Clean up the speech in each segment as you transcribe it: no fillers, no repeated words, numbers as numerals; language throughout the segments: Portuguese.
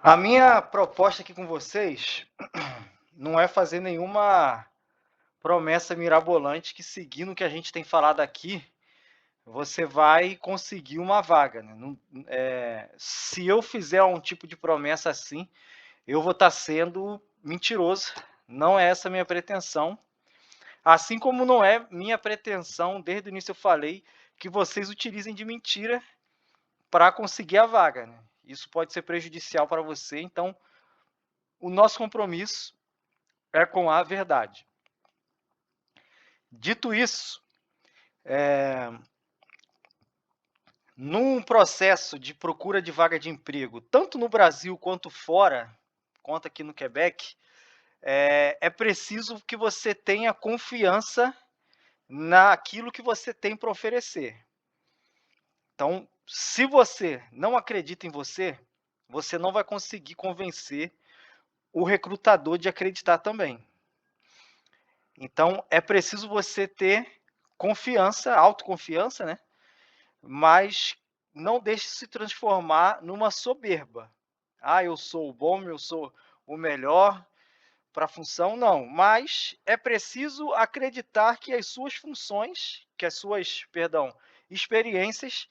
A minha proposta aqui com vocês não é fazer nenhuma promessa mirabolante que, seguindo o que a gente tem falado aqui, você vai conseguir uma vaga, né? Se eu fizer um tipo de promessa assim, eu vou estar sendo mentiroso. Não é essa a minha pretensão. Assim como não é minha pretensão, desde o início eu falei, que vocês utilizem de mentira para conseguir a vaga, né? Isso pode ser prejudicial para você, então o nosso compromisso é com a verdade. Dito isso, num processo de procura de vaga de emprego, tanto no Brasil quanto fora, quanto aqui no Quebec, é preciso que você tenha confiança naquilo que você tem para oferecer. Então, se você não acredita em você, você não vai conseguir convencer o recrutador de acreditar também. Então, é preciso você ter confiança, autoconfiança, né? Mas não deixe se transformar numa soberba. Ah, eu sou o bom, eu sou o melhor para a função, não. Mas é preciso acreditar que as suas funções, que as suas, perdão, experiências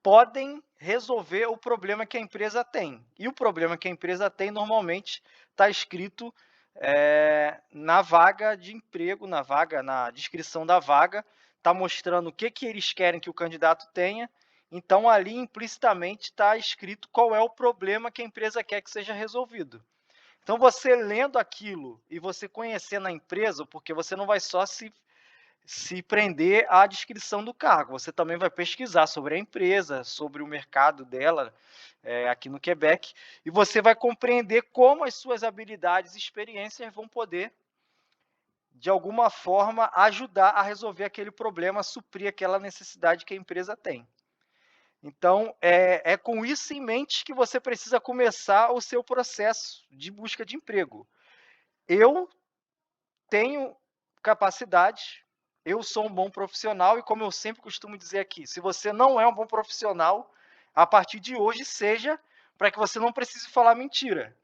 podem resolver o problema que a empresa tem. E o problema que a empresa tem, normalmente, está escrito na vaga de emprego, na descrição da vaga, está mostrando o que eles querem que o candidato tenha. Então, ali, implicitamente, está escrito qual é o problema que a empresa quer que seja resolvido. Então, você lendo aquilo e você conhecendo a empresa, porque você não vai só se prender à descrição do cargo. Você também vai pesquisar sobre a empresa, sobre o mercado dela aqui no Quebec, e você vai compreender como as suas habilidades e experiências vão poder, de alguma forma, ajudar a resolver aquele problema, a suprir aquela necessidade que a empresa tem. Então, é com isso em mente que você precisa começar o seu processo de busca de emprego. Eu tenho capacidade, eu sou um bom profissional e, como eu sempre costumo dizer aqui, se você não é um bom profissional, a partir de hoje seja, para que você não precise falar mentira.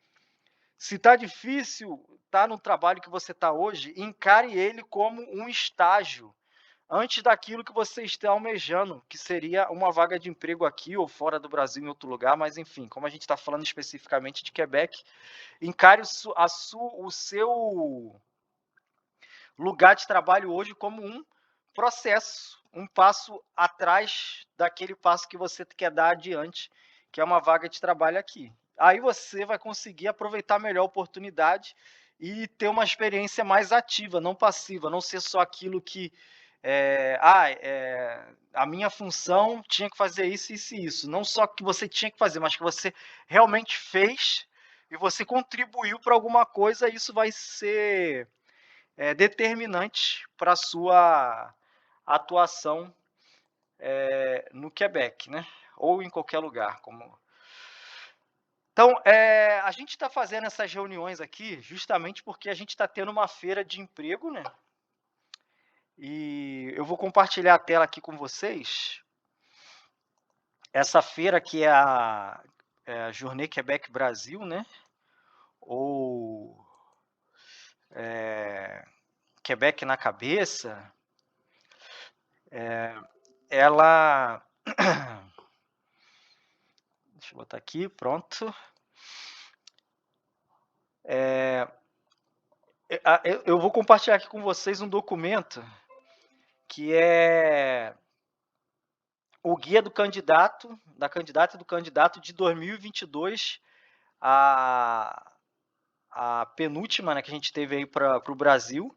Se está difícil, está no trabalho que você está hoje, encare ele como um estágio antes daquilo que você está almejando, que seria uma vaga de emprego aqui ou fora do Brasil, em outro lugar, mas enfim, como a gente está falando especificamente de Quebec, encare o seu lugar de trabalho hoje como um processo, um passo atrás daquele passo que você quer dar adiante, que é uma vaga de trabalho aqui. Aí você vai conseguir aproveitar melhor a oportunidade e ter uma experiência mais ativa, não passiva, não ser só aquilo que a minha função tinha que fazer isso, isso e isso. Não só que você tinha que fazer, mas que você realmente fez e você contribuiu para alguma coisa, isso vai ser determinante para a sua atuação no Quebec, né? Ou em qualquer lugar. Então, a gente está fazendo essas reuniões aqui justamente porque a gente está tendo uma feira de emprego, né? E eu vou compartilhar a tela aqui com vocês. Essa feira que é a Journée Quebec Brasil, né? Ou Quebec na cabeça. Ela deixa eu botar aqui, pronto. Eu vou compartilhar aqui com vocês um documento que é o guia do candidato, da candidata e do candidato de 2022, a penúltima, né, que a gente teve aí para o Brasil.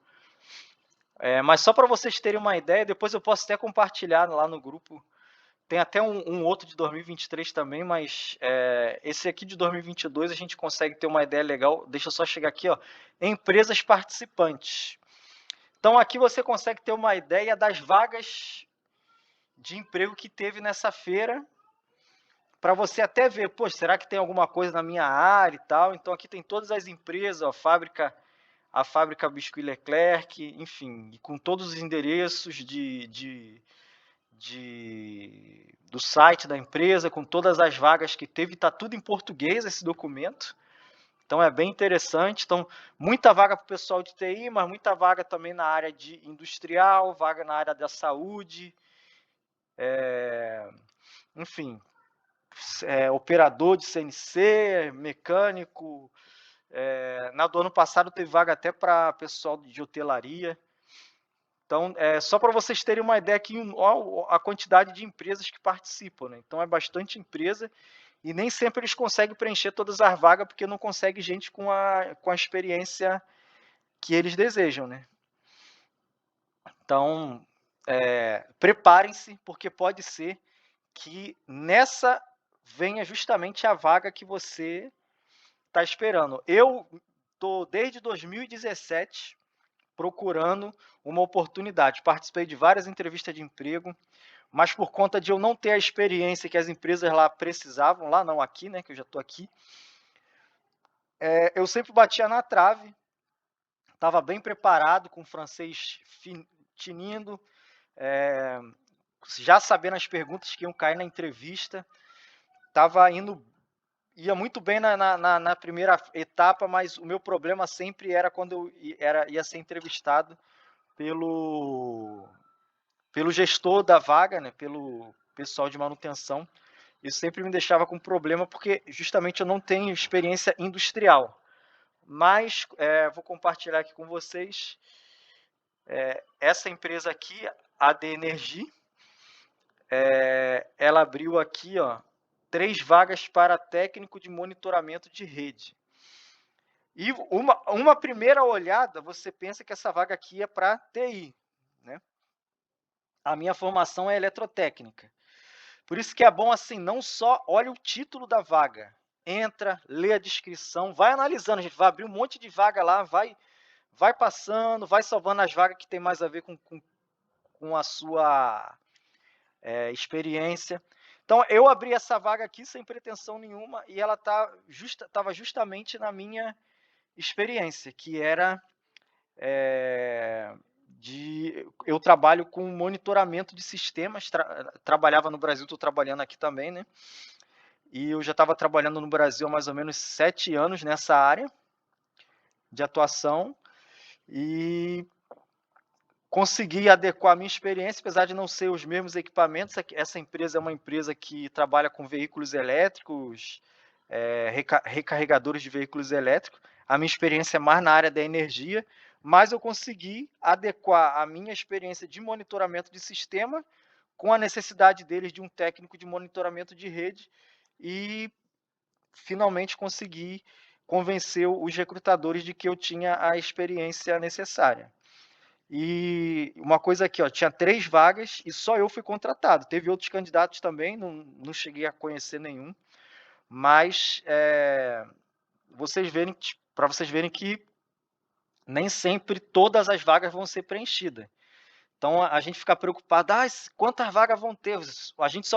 Mas só para vocês terem uma ideia, depois eu posso até compartilhar lá no grupo. Tem até um outro de 2023 também, mas esse aqui de 2022 a gente consegue ter uma ideia legal. Deixa eu só chegar aqui, ó. Empresas participantes. Então, aqui você consegue ter uma ideia das vagas de emprego que teve nessa feira, para você até ver, pô, será que tem alguma coisa na minha área e tal? Então, aqui tem todas as empresas, ó, a fábrica Biscuit Leclerc, enfim, com todos os endereços de do site da empresa, com todas as vagas que teve, está tudo em português esse documento. Então é bem interessante. Então, muita vaga para o pessoal de TI, mas muita vaga também na área de industrial, vaga na área da saúde, enfim, operador de CNC, mecânico. Do ano passado teve vaga até para pessoal de hotelaria. Então, só para vocês terem uma ideia aqui, a quantidade de empresas que participam, né? Então, é bastante empresa e nem sempre eles conseguem preencher todas as vagas porque não conseguem gente com a experiência que eles desejam, né? Então, preparem-se, porque pode ser que nessa venha justamente a vaga que você está esperando. Eu estou desde 2017 procurando uma oportunidade. Participei de várias entrevistas de emprego, mas por conta de eu não ter a experiência que as empresas lá precisavam, lá não, aqui, né, que eu já estou aqui, eu sempre batia na trave, estava bem preparado, com francês tinindo, já sabendo as perguntas que iam cair na entrevista, ia muito bem na primeira etapa, mas o meu problema sempre era quando eu ia ser entrevistado pelo gestor da vaga, né, pelo pessoal de manutenção. Isso sempre me deixava com problema, porque justamente eu não tenho experiência industrial. Mas vou compartilhar aqui com vocês. Essa empresa aqui, a AD Energy, ela abriu aqui 3 vagas para técnico de monitoramento de rede. E uma primeira olhada, você pensa que essa vaga aqui é para TI, né? A minha formação é eletrotécnica. Por isso que é bom assim, não só olha o título da vaga, entra, lê a descrição, vai analisando, a gente vai abrir um monte de vaga lá, vai passando, vai salvando as vagas que tem mais a ver com a sua experiência. Então, eu abri essa vaga aqui sem pretensão nenhuma e ela estava justamente na minha experiência, que era eu trabalho com monitoramento de sistemas, trabalhava no Brasil, estou trabalhando aqui também, né? E eu já estava trabalhando no Brasil há mais ou menos 7 anos nessa área de atuação e consegui adequar a minha experiência, apesar de não ser os mesmos equipamentos. Essa empresa é uma empresa que trabalha com veículos elétricos, recarregadores de veículos elétricos. A minha experiência é mais na área da energia, mas eu consegui adequar a minha experiência de monitoramento de sistema com a necessidade deles de um técnico de monitoramento de rede e finalmente consegui convencer os recrutadores de que eu tinha a experiência necessária. E uma coisa aqui, tinha 3 vagas e só eu fui contratado. Teve outros candidatos também, não cheguei a conhecer nenhum, mas para vocês verem que nem sempre todas as vagas vão ser preenchidas. Então a gente fica preocupado, quantas vagas vão ter?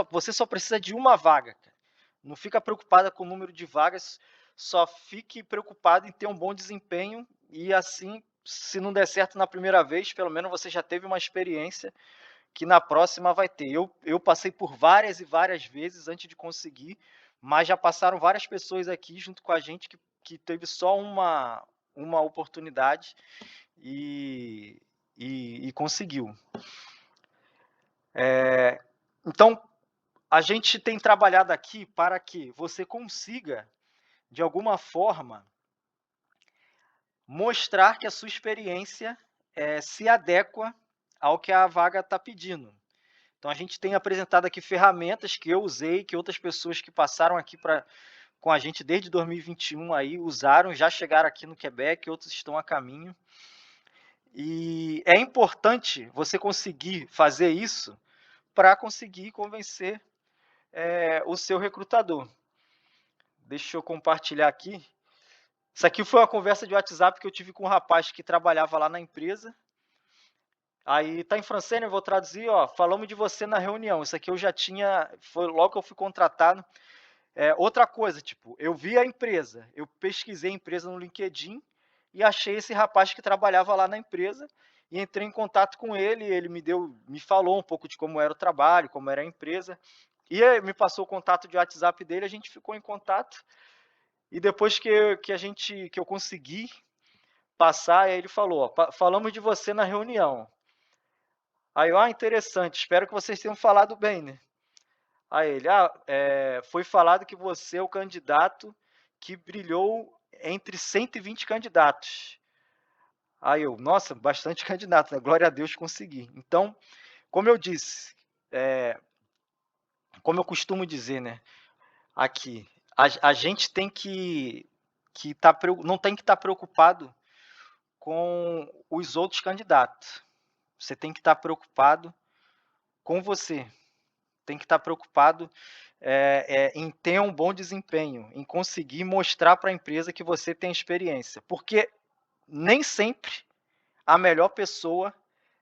Você só precisa de uma vaga. Não fica preocupada com o número de vagas, só fique preocupado em ter um bom desempenho e assim, se não der certo na primeira vez, pelo menos você já teve uma experiência que na próxima vai ter. Eu passei por várias e várias vezes antes de conseguir, mas já passaram várias pessoas aqui junto com a gente que teve só uma oportunidade e conseguiu. Então, a gente tem trabalhado aqui para que você consiga, de alguma forma, mostrar que a sua experiência se adequa ao que a vaga está pedindo. Então, a gente tem apresentado aqui ferramentas que eu usei, que outras pessoas que passaram aqui com a gente desde 2021 aí usaram, já chegaram aqui no Quebec, outros estão a caminho. E é importante você conseguir fazer isso para conseguir convencer o seu recrutador. Deixa eu compartilhar aqui. Isso aqui foi uma conversa de WhatsApp que eu tive com um rapaz que trabalhava lá na empresa. Aí tá em francês, né? Eu vou traduzir, falamos de você na reunião. Isso aqui eu já tinha, foi logo que eu fui contratado. Outra coisa, tipo, eu vi a empresa, eu pesquisei a empresa no LinkedIn e achei esse rapaz que trabalhava lá na empresa e entrei em contato com ele, ele me falou um pouco de como era o trabalho, como era a empresa, e aí me passou o contato de WhatsApp dele, a gente ficou em contato, e depois que eu consegui passar, aí ele falou: "Ó, falamos de você na reunião". Aí eu: "Ah, interessante, espero que vocês tenham falado bem, né?". Aí ele: "Ah, foi falado que você é o candidato que brilhou entre 120 candidatos". Aí eu: "Nossa, bastante candidato, né, glória a Deus consegui". Então, como eu disse, eh, como eu costumo dizer, né, aqui, a gente tem que tá preo não tem que estar preocupado com os outros candidatos, você tem que estar preocupado com você, tem que estar preocupado, em ter um bom desempenho, em conseguir mostrar para a empresa que você tem experiência, porque nem sempre a melhor pessoa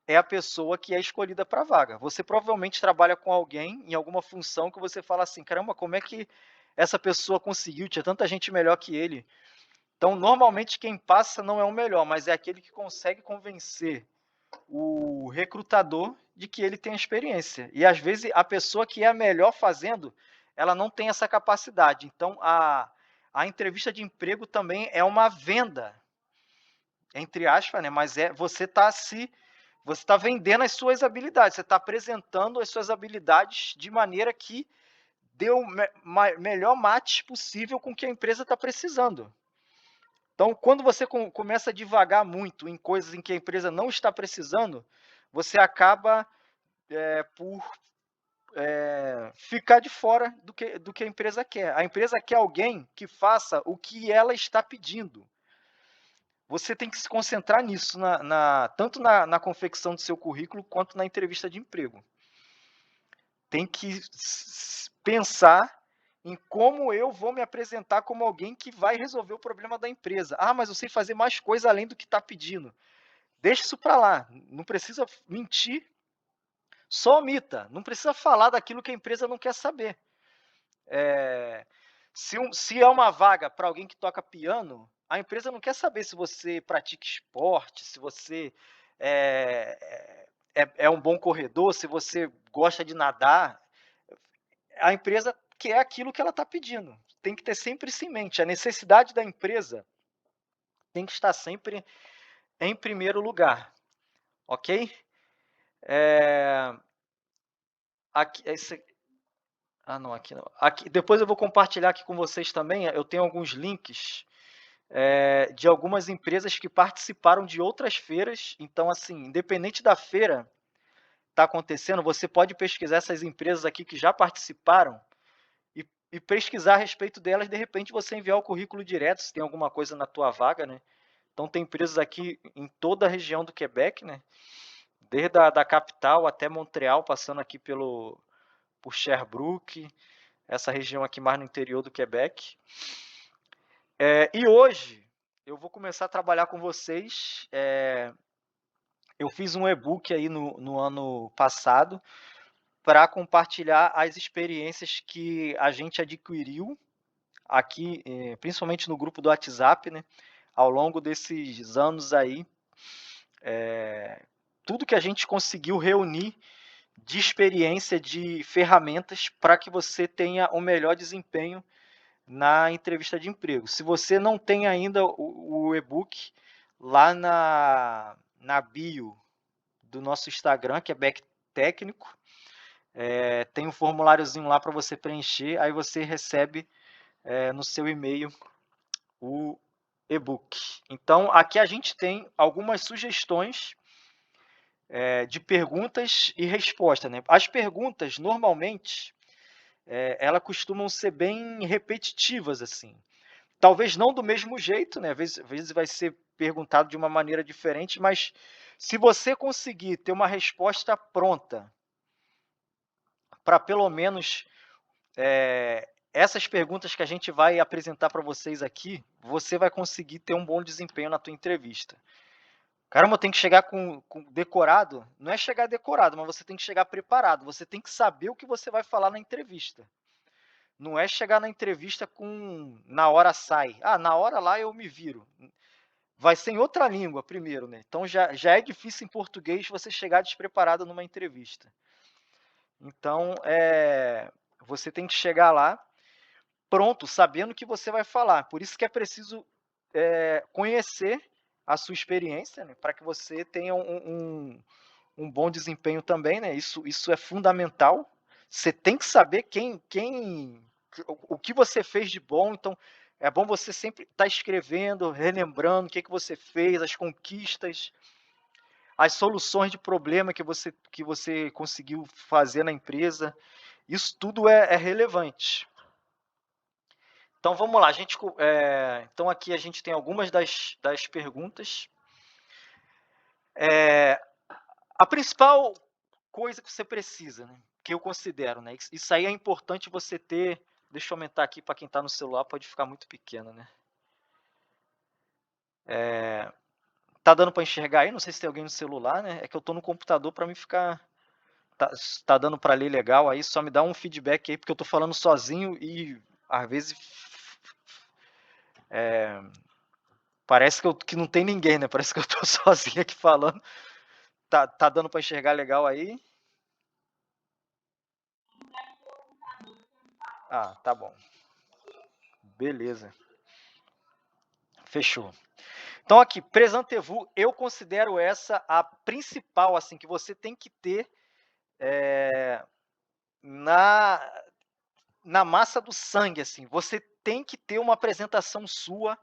é a pessoa que é escolhida para a vaga. Você provavelmente trabalha com alguém em alguma função que você fala assim: "Caramba, como é que essa pessoa conseguiu? Tinha tanta gente melhor que ele". Então, normalmente, quem passa não é o melhor, mas é aquele que consegue convencer o recrutador de que ele tem experiência. E, às vezes, a pessoa que é a melhor fazendo, ela não tem essa capacidade. Então, a entrevista de emprego também é uma venda, entre aspas, né, mas você está vendendo as suas habilidades, você está apresentando as suas habilidades de maneira que dê o melhor match possível com o que a empresa está precisando. Então, quando você começa a divagar muito em coisas em que a empresa não está precisando, você acaba, por ficar de fora do que a empresa quer. A empresa quer alguém que faça o que ela está pedindo. Você tem que se concentrar nisso, tanto na confecção do seu currículo, quanto na entrevista de emprego. Tem que pensar em como eu vou me apresentar como alguém que vai resolver o problema da empresa. Ah, mas eu sei fazer mais coisa além do que está pedindo. Deixa isso para lá, não precisa mentir, só omita, não precisa falar daquilo que a empresa não quer saber. Se é uma vaga para alguém que toca piano, a empresa não quer saber se você pratica esporte, se você é um bom corredor, se você gosta de nadar. A empresa quer aquilo que ela está pedindo. Tem que ter sempre isso em mente. A necessidade da empresa tem que estar sempre em primeiro lugar, ok? Eh, aqui, não, aqui não. Aqui, depois eu vou compartilhar aqui com vocês também. Eu tenho alguns links de algumas empresas que participaram de outras feiras. Então, assim, independente da feira estar acontecendo, você pode pesquisar essas empresas aqui que já participaram e pesquisar a respeito delas, de repente você enviar o currículo direto, se tem alguma coisa na tua vaga, né? Então tem empresas aqui em toda a região do Quebec, né? Desde a da capital até Montreal, passando aqui por Sherbrooke, essa região aqui mais no interior do Quebec. E hoje eu vou começar a trabalhar com vocês. Eu fiz um e-book aí no ano passado para compartilhar as experiências que a gente adquiriu aqui, principalmente no grupo do WhatsApp, né, ao longo desses anos aí, tudo que a gente conseguiu reunir de experiência, de ferramentas para que você tenha o melhor desempenho na entrevista de emprego. Se você não tem ainda o e-book, lá na bio do nosso Instagram, que é Beck Técnico, tem um formuláriozinho lá para você preencher, aí você recebe no seu e-mail o e-book. Então, aqui a gente tem algumas sugestões de perguntas e respostas, né? As perguntas, normalmente, elas costumam ser bem repetitivas, assim. Talvez não do mesmo jeito, né? Às vezes vai ser perguntado de uma maneira diferente, mas se você conseguir ter uma resposta pronta para pelo menos essas perguntas que a gente vai apresentar para vocês aqui, você vai conseguir ter um bom desempenho na tua entrevista. Caramba, tem que chegar com decorado? Não é chegar decorado, mas você tem que chegar preparado. Você tem que saber o que você vai falar na entrevista. Não é chegar na entrevista com na hora sai. Ah, na hora lá eu me viro. vai ser em outra língua primeiro, né? Então já é difícil em português você chegar despreparado numa entrevista. Então, você tem que chegar lá pronto, sabendo o que você vai falar. Por isso que é preciso conhecer a sua experiência, né, para que você tenha um bom desempenho também, né? Isso é fundamental. Você tem que saber o que você fez de bom. Então, é bom você sempre estar escrevendo, relembrando o que você fez, as conquistas, as soluções de problema que você conseguiu fazer na empresa. Isso tudo é relevante. Então vamos lá, então aqui a gente tem algumas das perguntas. A principal coisa que você precisa, né, que eu considero, né, isso aí é importante você ter. Deixa eu aumentar aqui para quem está no celular, pode ficar muito pequeno, né? Tá dando para enxergar aí? Não sei se tem alguém no celular, né? É que eu estou no computador para mim ficar. Tá dando para ler legal aí? Só me dá um feedback aí, porque eu estou falando sozinho e às vezes parece que não tem ninguém, né? Parece que eu estou sozinho aqui falando. Tá dando para enxergar legal aí? Ah, tá bom. Beleza. Fechou. Então aqui, Presentevous, eu considero essa a principal, assim, que você tem que ter na, na massa do sangue, assim. Você tem que ter uma apresentação sua,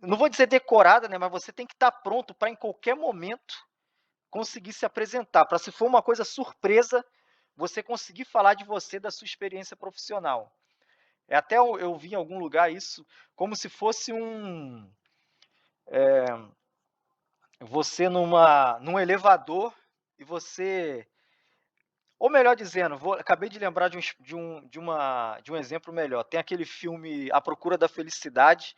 não vou dizer decorada, né, mas você tem que estar pronto para em qualquer momento conseguir se apresentar, para se for uma coisa surpresa, você conseguir falar de você, da sua experiência profissional. Até eu vi em algum lugar isso, como se fosse você num elevador e você, ou melhor dizendo, acabei de lembrar de um exemplo melhor. Tem aquele filme A Procura da Felicidade,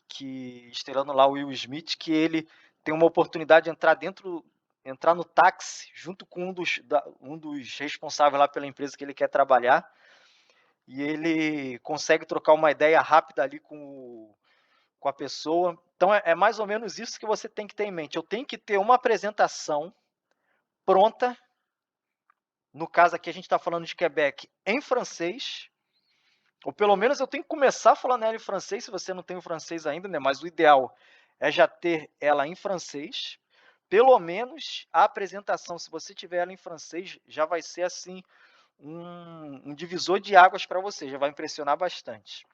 que estrelando lá o Will Smith, que ele tem uma oportunidade de entrar no táxi junto com um dos responsáveis lá pela empresa que ele quer trabalhar, e ele consegue trocar uma ideia rápida ali com a pessoa. Então é mais ou menos isso que você tem que ter em mente. Eu tenho que ter uma apresentação pronta. No caso aqui a gente está falando de Quebec em francês, ou pelo menos eu tenho que começar falando ela em francês, se você não tem o francês ainda, né? Mas o ideal é já ter ela em francês. Pelo menos a apresentação, se você tiver ela em francês, já vai ser assim um divisor de águas para você, já vai impressionar bastante.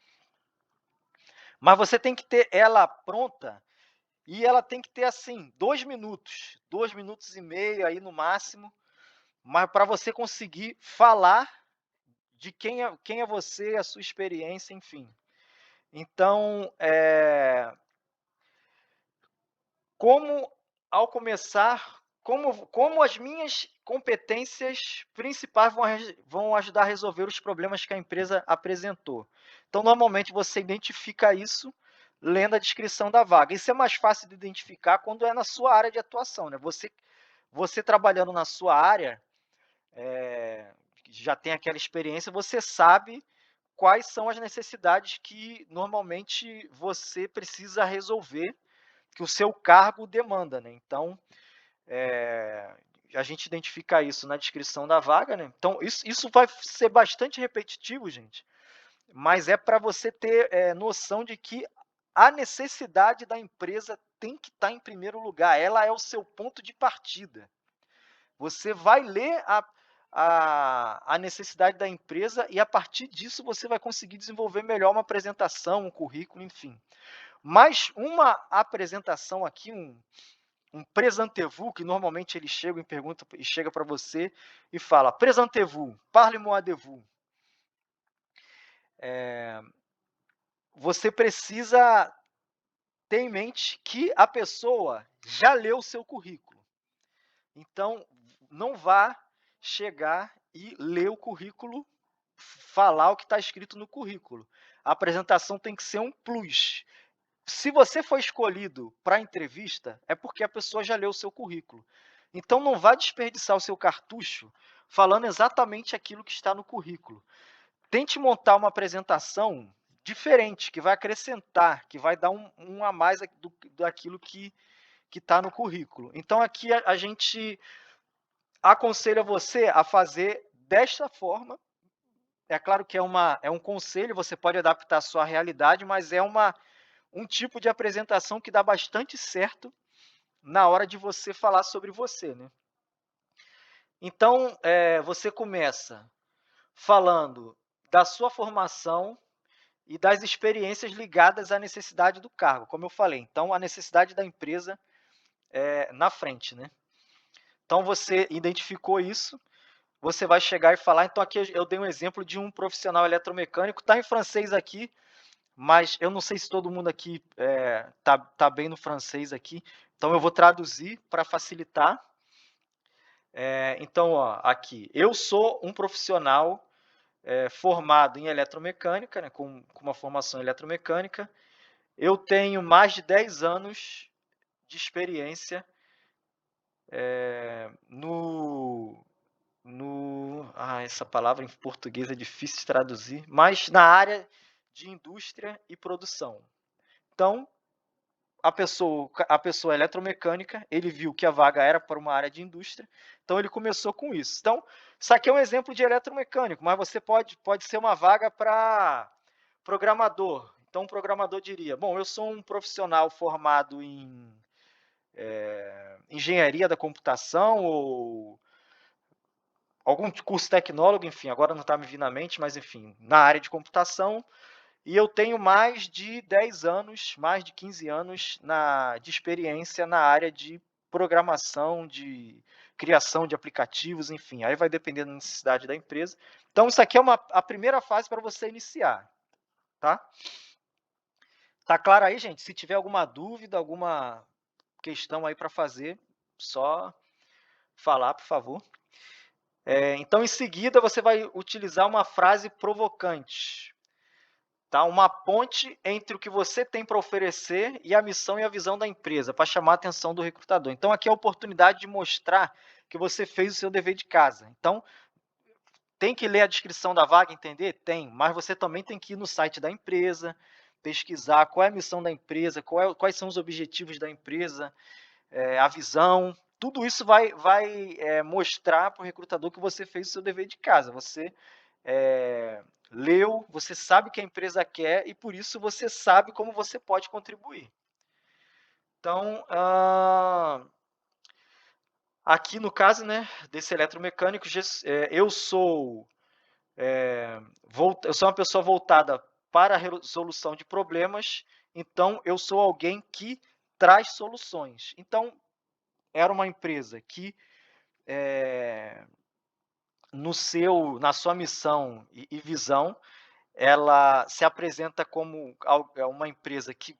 Mas você tem que ter ela pronta e ela tem que ter assim 2 minutos, 2 minutos e meio aí no máximo, mas para você conseguir falar de quem é você, a sua experiência, enfim. Então, como ao começar, como as minhas competências principais vão ajudar a resolver os problemas que a empresa apresentou. Então, normalmente você identifica isso lendo a descrição da vaga. Isso é mais fácil de identificar quando é na sua área de atuação, né? Você trabalhando na sua área, já tem aquela experiência, você sabe quais são as necessidades que normalmente você precisa resolver, que o seu cargo demanda, né? Então, a gente identifica isso na descrição da vaga, né? Então, isso vai ser bastante repetitivo, gente, mas é para você ter noção de que a necessidade da empresa tem que estar em primeiro lugar, ela é o seu ponto de partida. Você vai ler a necessidade da empresa e, a partir disso, você vai conseguir desenvolver melhor uma apresentação, um currículo, enfim. Mas uma apresentação aqui, um présentez-vous, que normalmente ele chega para você e fala: présentez-vous, parlez-moi de vous. Você precisa ter em mente que a pessoa já leu o seu currículo. Então, não vá chegar e ler o currículo, falar o que está escrito no currículo. A apresentação tem que ser um plus. Se você foi escolhido para a entrevista, é porque a pessoa já leu o seu currículo. Então, não vá desperdiçar o seu cartucho falando exatamente aquilo que está no currículo. Tente montar uma apresentação diferente, que vai acrescentar, que vai dar um a mais daquilo que está no currículo. Então aqui a gente aconselha você a fazer desta forma. É claro que é um conselho, você pode adaptar a sua realidade, mas é um tipo de apresentação que dá bastante certo na hora de você falar sobre você, né. Então, você começa falando da sua formação e das experiências ligadas à necessidade do cargo, como eu falei. Então, a necessidade da empresa na frente, né. Então, você identificou isso, você vai chegar e falar. Então, aqui eu dei um exemplo de um profissional eletromecânico, está em francês aqui, mas eu não sei se todo mundo aqui tá bem no francês aqui, então eu vou traduzir para facilitar. Então, ó, aqui, eu sou um profissional formado em eletromecânica, né, com uma formação em eletromecânica. Eu tenho mais de 10 anos de experiência no, essa palavra em português é difícil de traduzir, mas na área de indústria e produção. Então, a pessoa eletromecânica, ele viu que a vaga era para uma área de indústria, então ele começou com isso. Então, isso aqui é um exemplo de eletromecânico, mas você pode ser uma vaga para programador. Então, um programador diria: bom, eu sou um profissional formado em engenharia da computação ou algum curso tecnólogo, enfim, agora não está me vindo à mente, mas enfim, na área de computação. E eu tenho mais de 10 anos, mais de 15 anos de experiência na área de programação, de criação de aplicativos, enfim, aí vai depender da necessidade da empresa. Então, isso aqui é a primeira fase para você iniciar, tá? Tá claro aí, gente? Se tiver alguma dúvida, alguma questão aí para fazer, só falar, por favor. Então, em seguida, você vai utilizar uma frase provocante. Tá? Uma ponte entre o que você tem para oferecer e a missão e a visão da empresa, para chamar a atenção do recrutador. Então, aqui é a oportunidade de mostrar que você fez o seu dever de casa. Então, tem que ler a descrição da vaga, entender? Tem, mas você também tem que ir no site da empresa, pesquisar qual é a missão da empresa, quais são os objetivos da empresa, a visão. Tudo isso vai mostrar para o recrutador que você fez o seu dever de casa. Você leu, você sabe o que a empresa quer e por isso você sabe como você pode contribuir. Então, aqui no caso, né, desse eletromecânico, eu sou uma pessoa voltada para a resolução de problemas, então eu sou alguém que traz soluções. Então, era uma empresa que na sua missão e visão, ela se apresenta como uma empresa que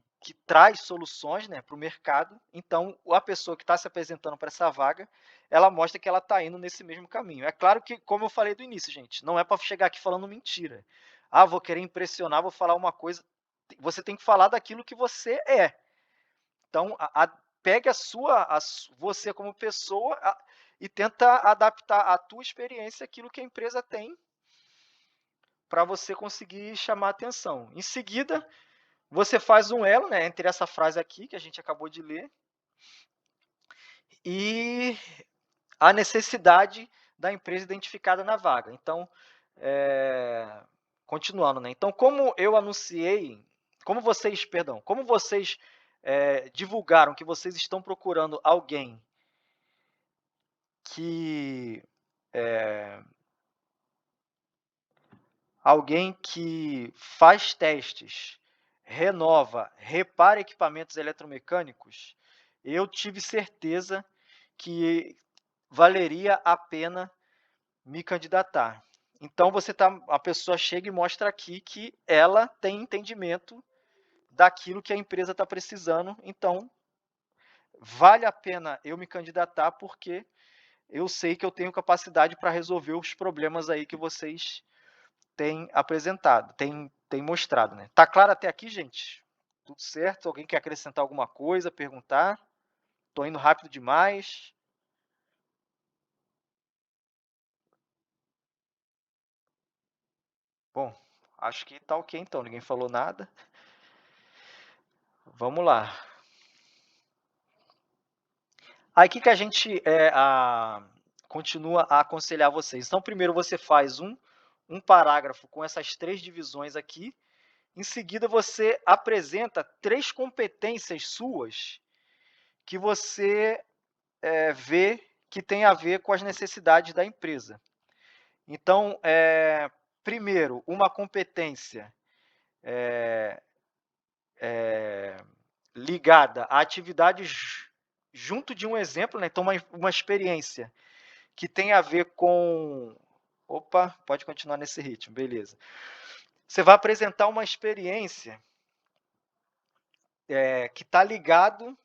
traz soluções, né, para o mercado. Então, a pessoa que está se apresentando para essa vaga, ela mostra que ela está indo nesse mesmo caminho. É claro que, como eu falei do início, gente, não é para chegar aqui falando mentira. Ah, vou querer impressionar, vou falar uma coisa. Você tem que falar daquilo que você é. Então, pegue você como pessoa e tenta adaptar a tua experiência àquilo que a empresa tem para você conseguir chamar atenção. Em seguida, você faz um elo, né, entre essa frase aqui que a gente acabou de ler e a necessidade da empresa identificada na vaga. Então, continuando, né? Então, como vocês divulgaram que vocês estão procurando que alguém que faz testes, renova, repara equipamentos eletromecânicos, eu tive certeza que valeria a pena me candidatar. Então a pessoa chega e mostra aqui que ela tem entendimento daquilo que a empresa está precisando. Então vale a pena eu me candidatar porque eu sei que eu tenho capacidade para resolver os problemas aí que vocês têm apresentado, têm mostrado, né? Tá claro até aqui, gente? Tudo certo? Alguém quer acrescentar alguma coisa, perguntar? Estou indo rápido demais. Bom, Acho que tá ok então, ninguém falou nada. Vamos lá. Aí, o que que a gente, continua a aconselhar vocês? Então, primeiro você faz um parágrafo com essas 3 divisões aqui, em seguida você apresenta 3 competências suas que você, vê que tem a ver com as necessidades da empresa. Então, primeiro, uma competência, ligada à atividade junto de um exemplo, né, então uma experiência que tem a ver com opa, pode continuar nesse ritmo, beleza. Você vai apresentar uma experiência, que está ligado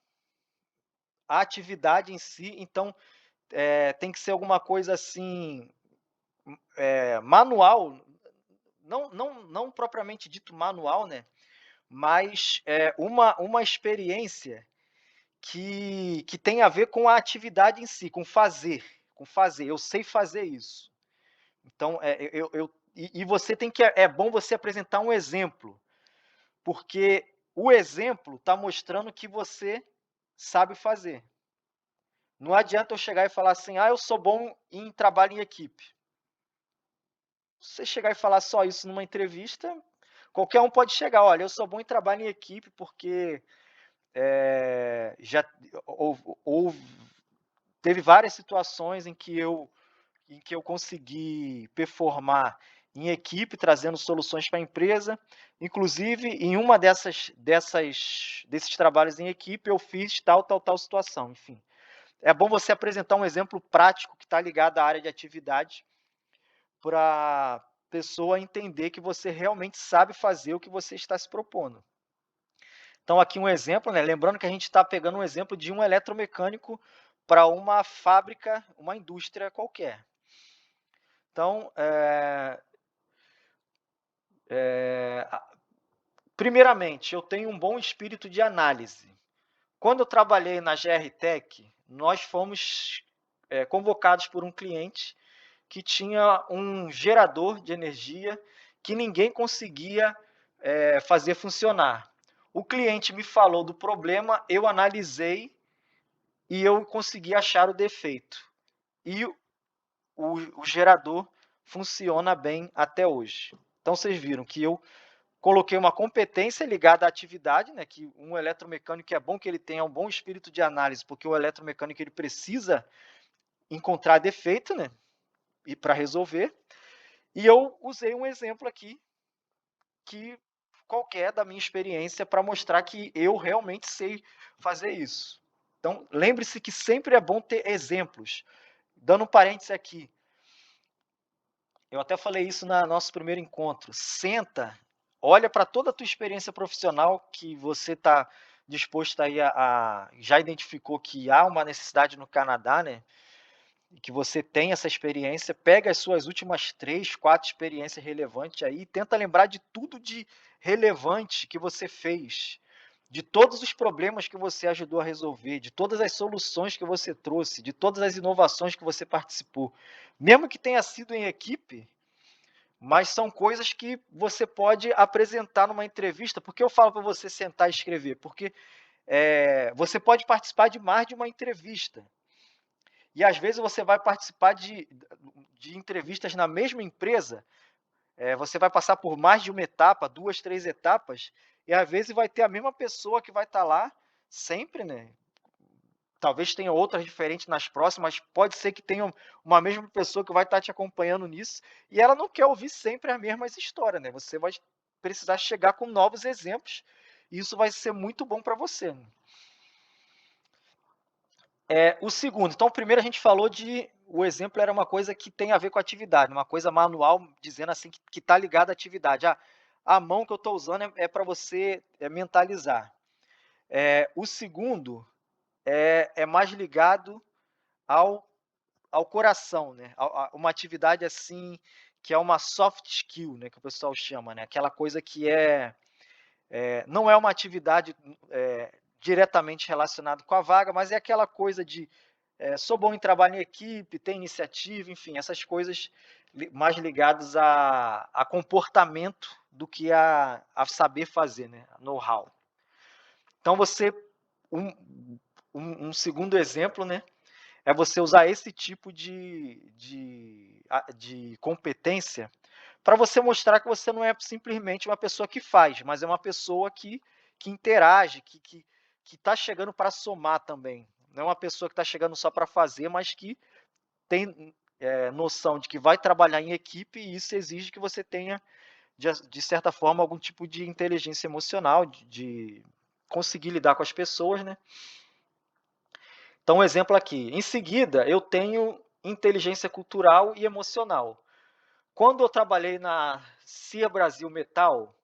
à atividade em si, então, tem que ser alguma coisa assim, manual, não propriamente dito manual, né, mas, uma experiência que tem a ver com a atividade em si, com fazer, eu sei fazer isso. Então, você tem que é bom você apresentar um exemplo, porque o exemplo está mostrando que você sabe fazer. Não adianta eu chegar e falar assim: "Ah, eu sou bom em trabalho em equipe". Se você chegar e falar só isso numa entrevista, qualquer um pode chegar: "Olha, eu sou bom em trabalho em equipe porque, já houve teve várias situações em que eu consegui performar em equipe, trazendo soluções para a empresa. Inclusive, em uma desses trabalhos em equipe, eu fiz tal, tal, tal situação", enfim. É bom você apresentar um exemplo prático que está ligado à área de atividade, para a pessoa entender que você realmente sabe fazer o que você está se propondo. Então, aqui um exemplo, né? Lembrando que a gente está pegando um exemplo de um eletromecânico para uma fábrica, uma indústria qualquer. Então, primeiramente, eu tenho um bom espírito de análise. Quando eu trabalhei na GR Tech, nós fomos, convocados por um cliente que tinha um gerador de energia que ninguém conseguia, fazer funcionar. O cliente me falou do problema, eu analisei e eu consegui achar o defeito. E o gerador funciona bem até hoje. Então, vocês viram que eu coloquei uma competência ligada à atividade, né, que um eletromecânico é bom que ele tenha um bom espírito de análise, porque o eletromecânico ele precisa encontrar defeito, né, e para resolver. E eu usei um exemplo aqui que qualquer da minha experiência para mostrar que eu realmente sei fazer isso. Então, lembre-se que sempre é bom ter exemplos. Dando um parênteses aqui, eu até falei isso no nosso primeiro encontro. Senta, olha para toda a tua experiência profissional que você está disposto aí já identificou que há uma necessidade no Canadá, né? E que você tem essa experiência, pega as suas últimas 3, 4 experiências relevantes aí e tenta lembrar de tudo de relevante que você fez, de todos os problemas que você ajudou a resolver, de todas as soluções que você trouxe, de todas as inovações que você participou. Mesmo que tenha sido em equipe, mas são coisas que você pode apresentar numa entrevista. Por que eu falo para você sentar e escrever? Porque, você pode participar de mais de uma entrevista. E às vezes você vai participar de entrevistas na mesma empresa, você vai passar por mais de uma etapa, 2, 3 etapas, e às vezes vai ter a mesma pessoa que vai estar lá sempre, né? Talvez tenha outras diferentes nas próximas, mas pode ser que tenha uma mesma pessoa que vai estar te acompanhando nisso, e ela não quer ouvir sempre as mesmas histórias, né? Você vai precisar chegar com novos exemplos, e isso vai ser muito bom para você, né? O segundo, então primeiro a gente falou o exemplo era uma coisa que tem a ver com a atividade, uma coisa manual, dizendo assim que está ligada à atividade. A mão que eu estou usando é para você mentalizar. O segundo é mais ligado ao, ao coração, né? Uma atividade assim que é uma soft skill, né? Que o pessoal chama, né? Aquela coisa que não é uma atividade diretamente relacionada com a vaga, mas é aquela coisa de sou bom em trabalho em equipe, tem iniciativa, enfim, essas coisas mais ligadas a comportamento do que a saber fazer, né? Know-how. Então, um, um segundo exemplo, né? É você usar esse tipo de competência para você mostrar que você não é simplesmente uma pessoa que faz, mas é uma pessoa que interage, que está chegando para somar também. Não é uma pessoa que está chegando só para fazer, mas que tem noção de que vai trabalhar em equipe e isso exige que você tenha, de certa forma, algum tipo de inteligência emocional, de conseguir lidar com as pessoas, né? Então, um exemplo aqui. Em seguida, eu tenho inteligência cultural e emocional. Quando eu trabalhei na CIA Brasil Metal,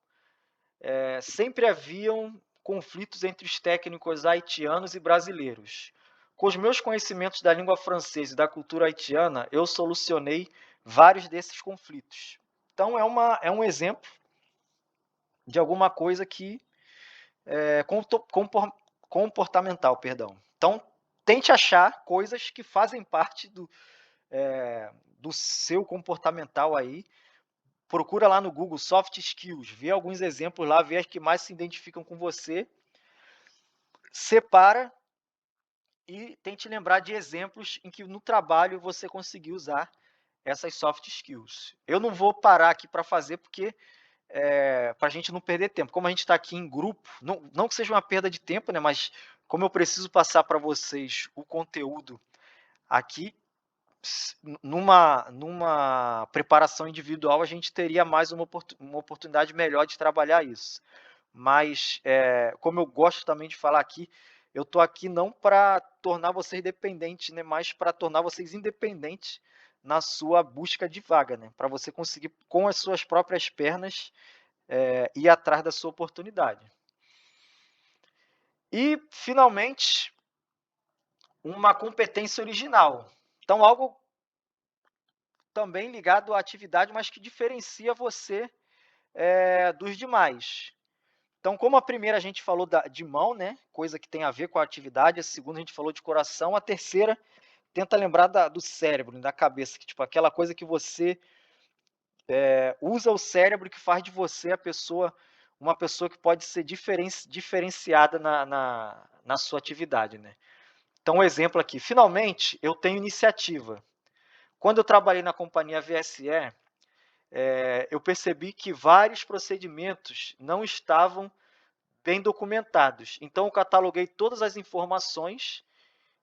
sempre haviam conflitos entre os técnicos haitianos e brasileiros. Com os meus conhecimentos da língua francesa e da cultura haitiana, eu solucionei vários desses conflitos. Então, é um exemplo de alguma coisa que é comportamental, perdão. Então, tente achar coisas que fazem parte do seu comportamental aí. Procura lá no Google Soft Skills, vê alguns exemplos lá, vê as que mais se identificam com você, separa e tente lembrar de exemplos em que no trabalho você conseguiu usar essas soft skills. Eu não vou parar aqui para fazer porque para a gente não perder tempo. Como a gente está aqui em grupo, não que seja uma perda de tempo, né? Mas como eu preciso passar para vocês o conteúdo aqui, numa preparação individual, a gente teria mais uma oportunidade melhor de trabalhar isso. Mas, como eu gosto também de falar aqui, eu estou aqui não para tornar vocês dependentes, né, mas para tornar vocês independentes na sua busca de vaga, né, para você conseguir, com as suas próprias pernas, ir atrás da sua oportunidade. E, finalmente, uma competência original. Então, algo também ligado à atividade, mas que diferencia você dos demais. Então, como a primeira a gente falou de mão, né, coisa que tem a ver com a atividade, a segunda a gente falou de coração, a terceira tenta lembrar do cérebro, da cabeça, que tipo aquela coisa que você usa o cérebro que faz de você uma pessoa que pode ser diferenciada na sua atividade, né? Então, um exemplo aqui. Finalmente, eu tenho iniciativa. Quando eu trabalhei na companhia VSE, eu percebi que vários procedimentos não estavam bem documentados. Então, eu cataloguei todas as informações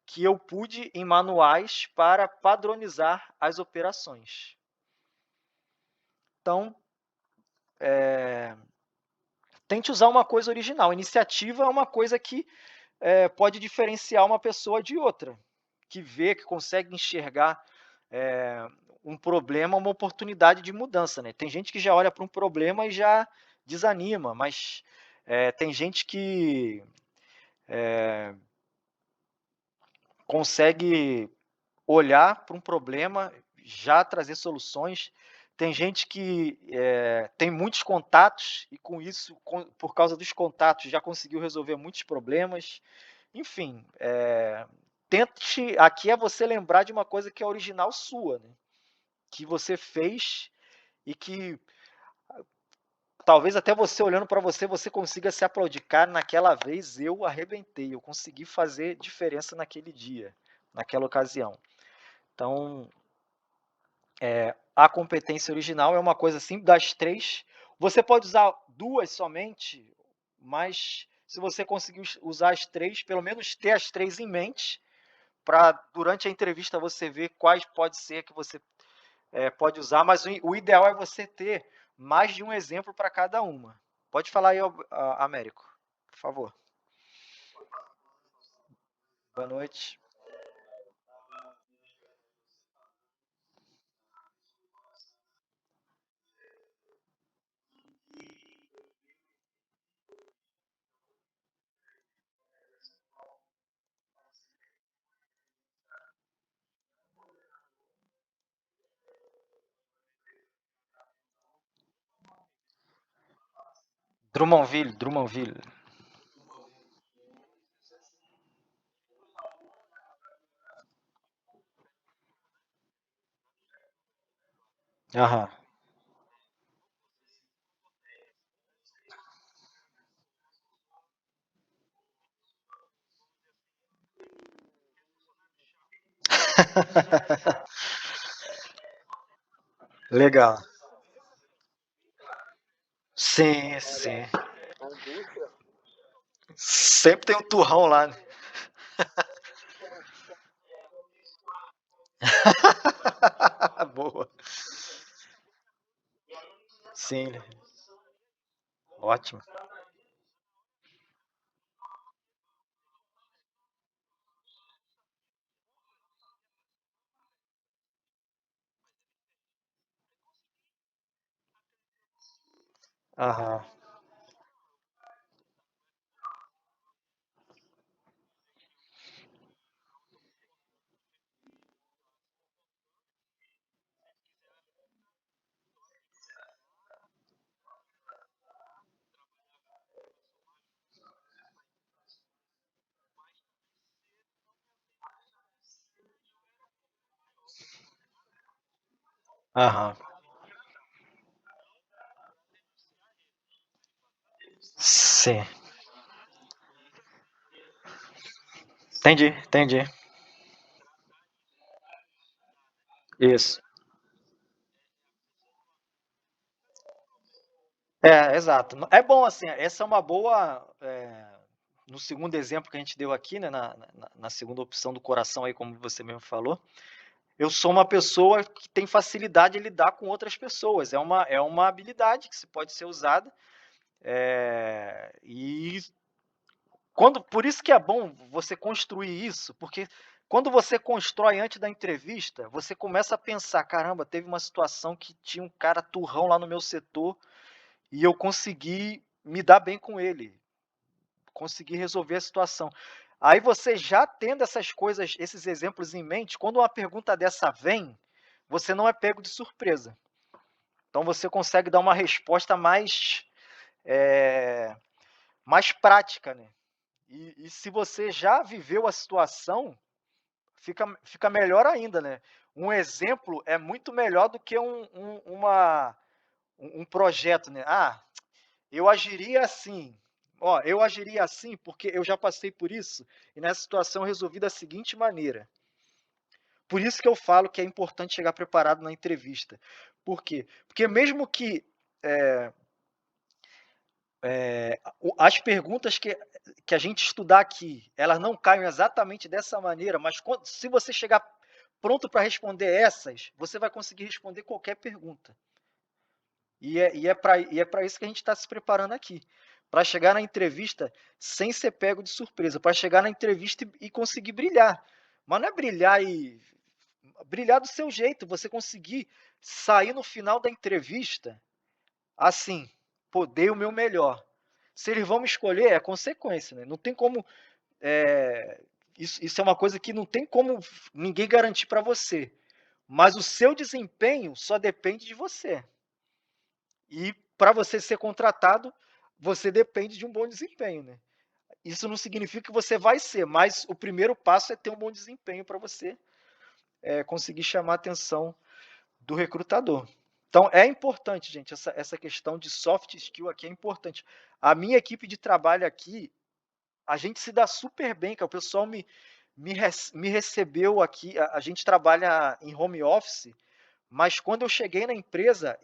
que eu pude em manuais para padronizar as operações. Então, tente usar uma coisa original. Iniciativa é uma coisa que pode diferenciar uma pessoa de outra, que vê, que consegue enxergar um problema, uma oportunidade de mudança. Né? Tem gente que já olha para um problema e já desanima, mas tem gente que consegue olhar para um problema, já trazer soluções. Tem gente que tem muitos contatos e com isso, por causa dos contatos, já conseguiu resolver muitos problemas. Enfim, tente, aqui é você lembrar de uma coisa que é original sua, né? Que você fez e que talvez até você olhando para você, você consiga se aplaudir. Cara, naquela vez eu arrebentei, eu consegui fazer diferença naquele dia, naquela ocasião. Então, a competência original é uma coisa assim, das três. Você pode usar duas somente, mas se você conseguir usar as três, pelo menos ter as três em mente, para durante a entrevista você ver quais pode ser que você pode usar, mas o ideal é você ter mais de um exemplo para cada uma. Pode falar aí, Américo, por favor. Boa noite. Drummondville, Drummondville. Aham. Legal. Sim, sim. Sempre tem um turrão lá, né. Boa. Sim, ótimo. Aham, aham. Sim. Entendi, entendi. Isso. É, exato. É bom, assim, essa é uma boa, no segundo exemplo que a gente deu aqui, né, na segunda opção do coração aí, como você mesmo falou, eu sou uma pessoa que tem facilidade em lidar com outras pessoas, é uma habilidade que se pode ser usada, e quando por isso que é bom você construir isso, porque quando você constrói antes da entrevista, você começa a pensar: "Caramba, teve uma situação que tinha um cara turrão lá no meu setor e eu consegui me dar bem com ele, consegui resolver a situação". Aí você já tendo essas coisas, esses exemplos em mente, quando uma pergunta dessa vem, você não é pego de surpresa. Então você consegue dar uma resposta eh, mais prática, né. E se você já viveu a situação, fica melhor ainda, né. Um exemplo é muito melhor do que um projeto, né. "Ah, eu agiria assim. Ó, eu agiria assim, porque eu já passei por isso, e nessa situação eu resolvi da seguinte maneira". Por isso que eu falo que é importante chegar preparado na entrevista. Por quê? Porque mesmo que, eh as perguntas que a gente estudar aqui, elas não caiam exatamente dessa maneira, mas se você chegar pronto para responder essas, você vai conseguir responder qualquer pergunta. E é para isso que a gente está se preparando aqui, para chegar na entrevista sem ser pego de surpresa, para chegar na entrevista e conseguir brilhar. Mas não é brilhar do seu jeito, você conseguir sair no final da entrevista assim: "Pô, dei o meu melhor". Se eles vão me escolher, é consequência, né, não tem como, eh, isso é uma coisa que não tem como ninguém garantir para você, mas o seu desempenho só depende de você. E para você ser contratado, você depende de um bom desempenho, né. Isso não significa que você vai ser, mas o primeiro passo é ter um bom desempenho para você, conseguir chamar a atenção do recrutador. Então é importante, gente, essa questão de soft skill aqui é importante. A minha equipe de trabalho aqui, a gente se dá super bem, que o pessoal me recebeu aqui, a gente trabalha em home office, mas quando eu cheguei na empresa,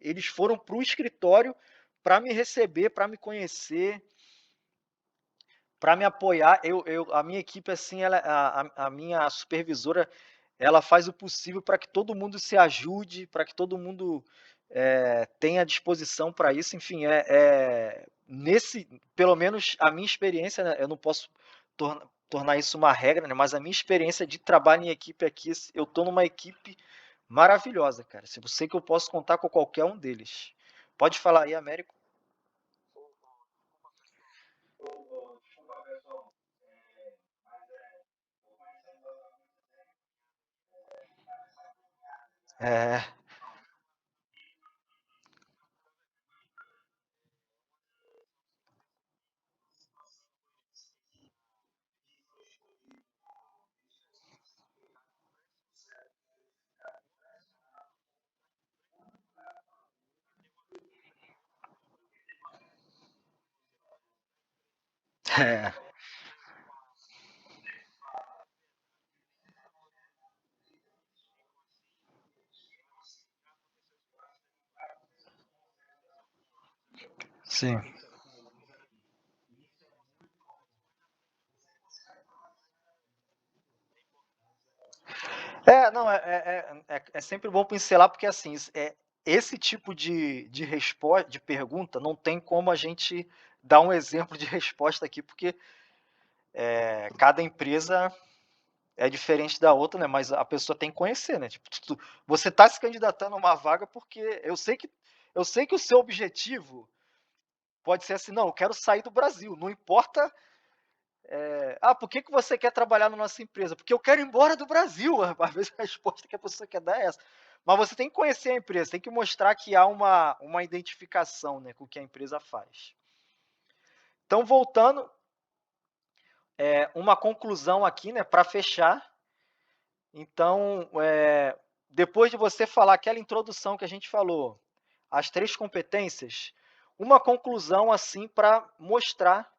eles foram para o escritório para me receber, para me conhecer, para me apoiar. A minha equipe, assim, ela a minha supervisora, ela faz o possível para que todo mundo se ajude, para que todo mundo, tenha disposição para isso. Enfim, nesse pelo menos a minha experiência, né, eu não posso tornar isso uma regra, né, mas a minha experiência de trabalho em equipe aqui, eu estou numa equipe maravilhosa, cara. Se eu sei que eu posso contar com qualquer um deles. Pode falar aí, Américo. É, é. Sim. Não, é sempre bom pincelar, porque assim, esse tipo de resposta, de pergunta, não tem como a gente dar um exemplo de resposta aqui, porque cada empresa é diferente da outra, né? Mas a pessoa tem que conhecer, né? Tipo, você está se candidatando a uma vaga porque eu sei que o seu objetivo pode ser assim, não, eu quero sair do Brasil, não importa. Por que você quer trabalhar na nossa empresa? Porque eu quero ir embora do Brasil. Às vezes a resposta que a pessoa quer dar é essa. Mas você tem que conhecer a empresa, tem que mostrar que há uma identificação, né, com o que a empresa faz. Então, voltando, uma conclusão aqui, né, para fechar. Então, depois de você falar aquela introdução que a gente falou, as 3 competências, uma conclusão assim para mostrar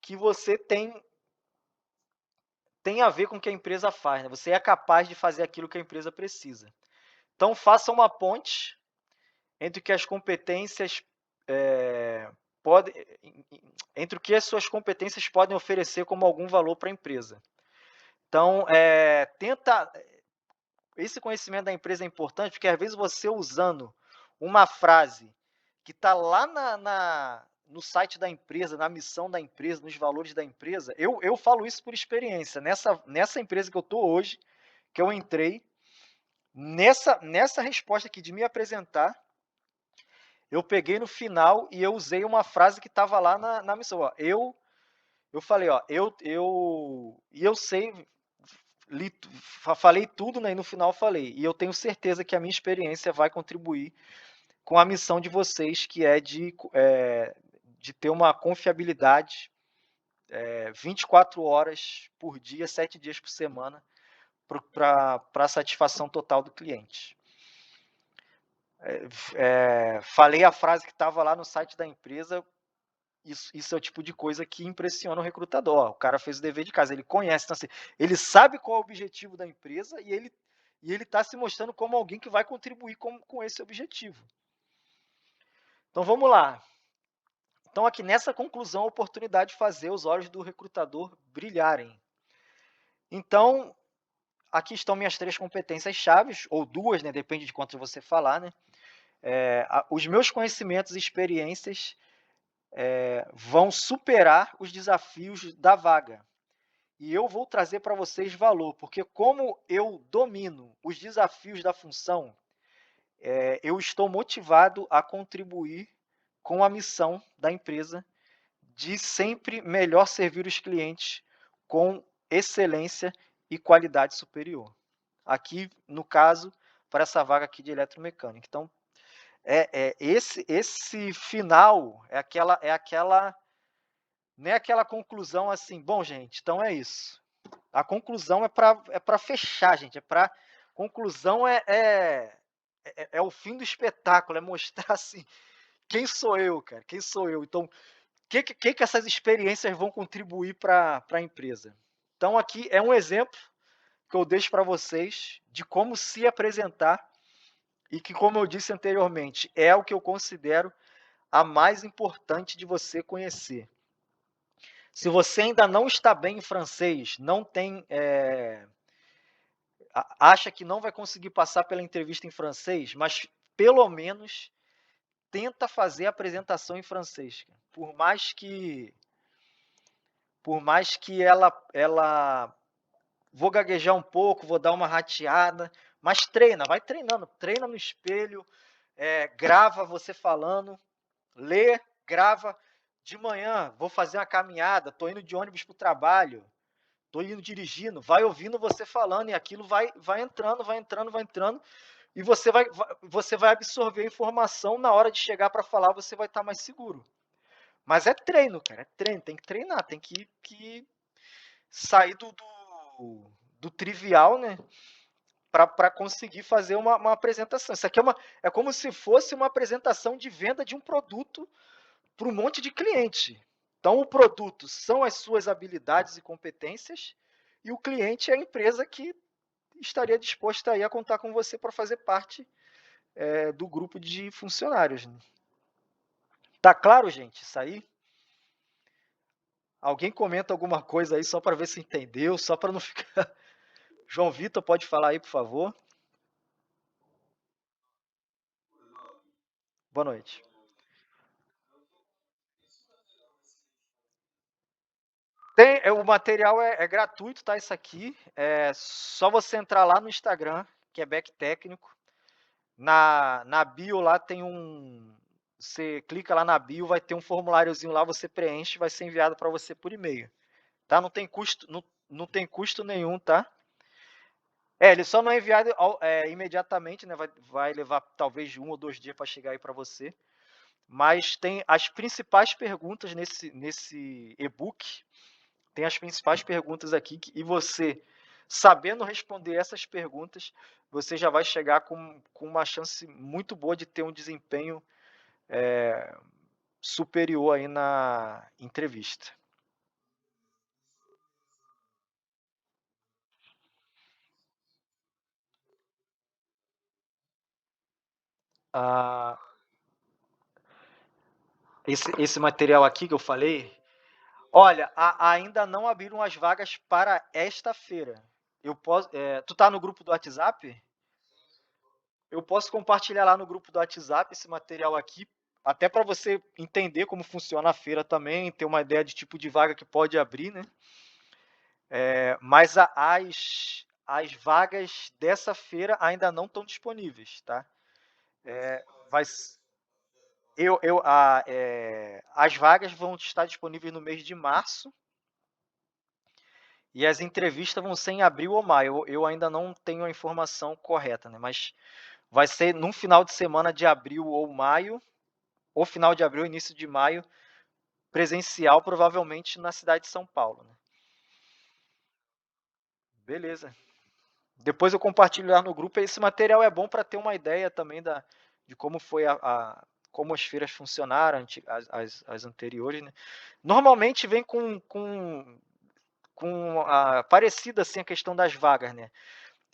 que você tem a ver com o que a empresa faz, né? Você é capaz de fazer aquilo que a empresa precisa. Então, faça uma ponte entre o que as competências podem, entre o que as suas competências podem oferecer como algum valor para a empresa. Então, tenta. Esse conhecimento da empresa é importante, porque às vezes você usando uma frase que está lá no site da empresa, na missão da empresa, nos valores da empresa. Eu falo isso por experiência. Nessa empresa que eu estou hoje, que eu entrei, nessa resposta aqui de me apresentar, eu peguei no final e eu usei uma frase que estava lá na missão. Ó, eu falei, ó, eu sei, falei tudo, né, e no final falei, e eu tenho certeza que a minha experiência vai contribuir com a missão de vocês, que é de ter uma confiabilidade 24 horas por dia, 7 dias por semana, para a satisfação total do cliente. Falei a frase que estava lá no site da empresa. Isso é o tipo de coisa que impressiona o recrutador. Ó, o cara fez o dever de casa, ele conhece, então, assim, ele sabe qual é o objetivo da empresa e ele está se mostrando como alguém que vai contribuir com esse objetivo. Então vamos lá. Então aqui nessa conclusão, a oportunidade de fazer os olhos do recrutador brilharem. Então, aqui estão minhas 3 competências chaves, ou 2, né, depende de quanto você falar, né? Os meus conhecimentos e experiências vão superar os desafios da vaga. E eu vou trazer para vocês valor, porque como eu domino os desafios da função, eu estou motivado a contribuir com a missão da empresa de sempre melhor servir os clientes com excelência e qualidade superior. Aqui, no caso, para essa vaga aqui de eletromecânica. Então, esse final não é aquela conclusão assim, bom, gente, então é isso. A conclusão é para fechar, gente. Conclusão é o fim do espetáculo, é mostrar assim quem sou eu, cara, quem sou eu. Então, que essas experiências vão contribuir para a empresa. Então, aqui é um exemplo que eu deixo para vocês de como se apresentar e que, como eu disse anteriormente, é o que eu considero a mais importante de você conhecer. Se você ainda não está bem em francês, não tem, acha que não vai conseguir passar pela entrevista em francês, mas pelo menos tenta fazer a apresentação em francês. Por mais que ela vou gaguejar um pouco, vou dar uma rateada, mas vai treinando, treina no espelho, grava você falando, lê, grava. De manhã, vou fazer uma caminhada, estou indo de ônibus para o trabalho, estou indo dirigindo, vai ouvindo você falando e aquilo vai entrando, vai entrando, vai entrando, e você vai absorver a informação. Na hora de chegar para falar, você vai estar mais seguro. Mas é treino, cara, é treino, tem que treinar, tem que sair do trivial, né? Para conseguir fazer uma apresentação. Isso aqui é como se fosse uma apresentação de venda de um produto para um monte de cliente. Então, o produto são as suas habilidades e competências, e o cliente é a empresa que estaria disposta aí a contar com você para fazer parte do grupo de funcionários. Tá claro, gente, isso aí? Alguém comenta alguma coisa aí só para ver se entendeu, só para não ficar. João Vitor, pode falar aí, por favor? Boa noite. O material é gratuito, tá? Isso aqui. É só você entrar lá no Instagram, que é Back Técnico. Na bio lá tem um. Você clica lá na bio, vai ter um formuláriozinho lá, você preenche, vai ser enviado para você por e-mail. Tá? Não tem custo, não tem custo nenhum, tá? Ele só não é enviado imediatamente, né? Vai levar talvez 1 ou 2 dias para chegar aí para você. Mas tem as principais perguntas nesse e-book. Tem as principais perguntas aqui e você, sabendo responder essas perguntas, você já vai chegar com uma chance muito boa de ter um desempenho superior aí na entrevista. Ah, esse material aqui que eu falei, olha, ainda não abriram as vagas para esta feira. Tu tá no grupo do WhatsApp? Eu posso compartilhar lá no grupo do WhatsApp esse material aqui, até para você entender como funciona a feira também, ter uma ideia de tipo de vaga que pode abrir, né? Mas as vagas dessa feira ainda não estão disponíveis, tá? É, vai, as vagas vão estar disponíveis no mês de março e as entrevistas vão ser em abril ou maio. Eu ainda não tenho a informação correta, né? Mas vai ser num final de semana de abril ou maio, ou final de abril, início de maio, presencial, provavelmente na cidade de São Paulo. Né? Beleza. Depois eu compartilho lá no grupo. Esse material é bom para ter uma ideia também de como foi como as feiras funcionaram, as anteriores. Né? Normalmente vem com parecida assim a questão das vagas. Né?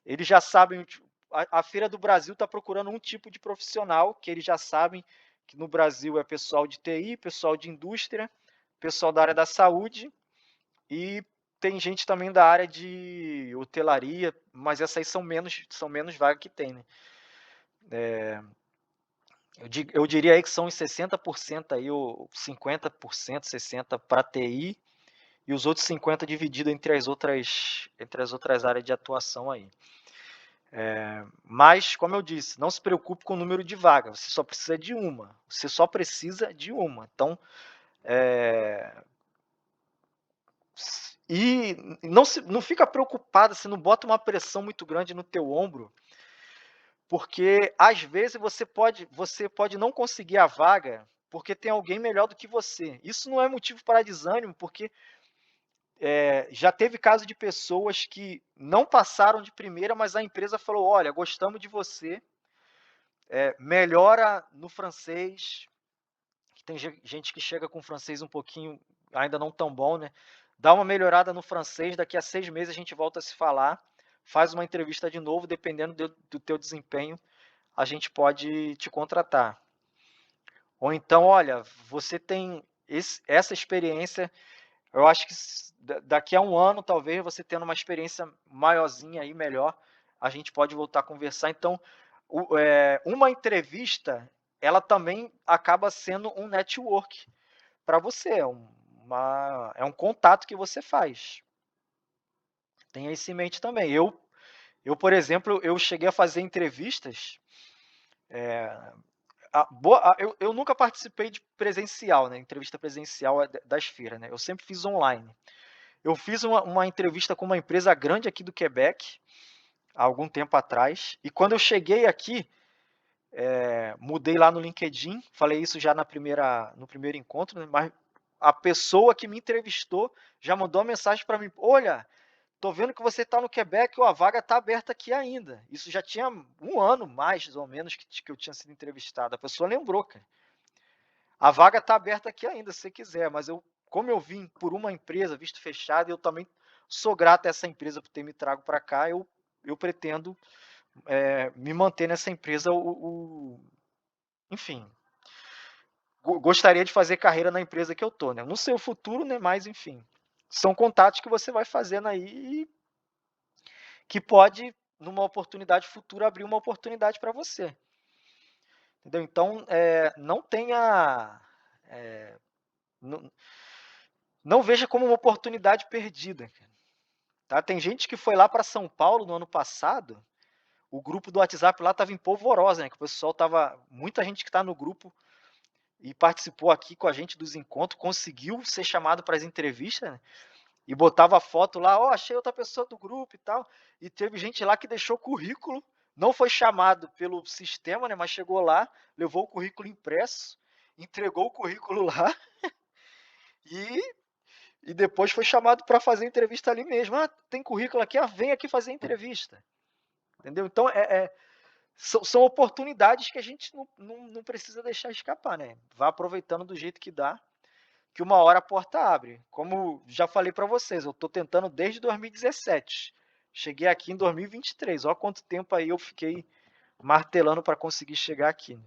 Eles já sabem, a Feira do Brasil está procurando um tipo de profissional que eles já sabem que no Brasil é pessoal de TI, pessoal de indústria, pessoal da área da saúde e tem gente também da área de hotelaria, mas essas aí são menos vagas que tem, né? Eu diria aí que são uns 60% aí, ou 50%, 60% para TI e os outros 50% dividido entre as outras áreas de atuação aí. Mas, como eu disse, não se preocupe com o número de vagas, você só precisa de uma. Você só precisa de uma. Então, e não fica preocupado, você não bota uma pressão muito grande no teu ombro, porque às vezes você pode não conseguir a vaga porque tem alguém melhor do que você. Isso não é motivo para desânimo, porque já teve caso de pessoas que não passaram de primeira, mas a empresa falou: olha, gostamos de você, melhora no francês. Tem gente que chega com francês um pouquinho ainda não tão bom, né? Dá uma melhorada no francês, daqui a 6 meses a gente volta a se falar, faz uma entrevista de novo, dependendo do teu desempenho, a gente pode te contratar. Ou então, olha, você tem essa experiência, eu acho que daqui a um ano, talvez, você tendo uma experiência maiorzinha aí, melhor, a gente pode voltar a conversar. Então, uma entrevista, ela também acaba sendo um network para você, é um contato que você faz. Tenha isso em mente também. Por exemplo, eu cheguei a fazer entrevistas. Eu nunca participei de presencial, né? Entrevista presencial das feiras, né? Eu sempre fiz online. Eu fiz uma entrevista com uma empresa grande aqui do Quebec, há algum tempo atrás, e quando eu cheguei aqui, mudei lá no LinkedIn, falei isso já no primeiro encontro, né? Mas a pessoa que me entrevistou já mandou uma mensagem para mim: olha, tô vendo que você está no Quebec, ó, a vaga está aberta aqui ainda. Isso já tinha um ano, mais ou menos, que eu tinha sido entrevistado. A pessoa lembrou, cara. A vaga está aberta aqui ainda, se você quiser, mas como eu vim por uma empresa, visto fechado, eu também sou grato a essa empresa por ter me trago para cá, eu pretendo me manter nessa empresa, enfim. gostaria de fazer carreira na empresa que eu tô, né. Não sei o futuro, né, mas enfim, são contatos que você vai fazendo aí e que pode, numa oportunidade futura, abrir uma oportunidade para você, entendeu. Então, não tenha, não não veja como uma oportunidade perdida, tá. Tem gente que foi lá para São Paulo no ano passado, o grupo do WhatsApp lá estava em polvorosa, né, que o pessoal estava muita gente que está no grupo e participou aqui com a gente dos encontros, conseguiu ser chamado para as entrevistas, né, e botava foto lá: "Ó, achei outra pessoa do grupo e tal", e teve gente lá que deixou currículo, não foi chamado pelo sistema, né, mas chegou lá, levou o currículo impresso, entregou o currículo lá e depois foi chamado para fazer entrevista ali mesmo: "Ah, tem currículo aqui? Ah, vem aqui fazer entrevista", entendeu. Então são oportunidades que a gente não precisa deixar escapar, né. Vá aproveitando do jeito que dá, que uma hora a porta abre. Como já falei para vocês, eu estou tentando desde 2017. Cheguei aqui em 2023. Olha quanto tempo aí eu fiquei martelando para conseguir chegar aqui, né.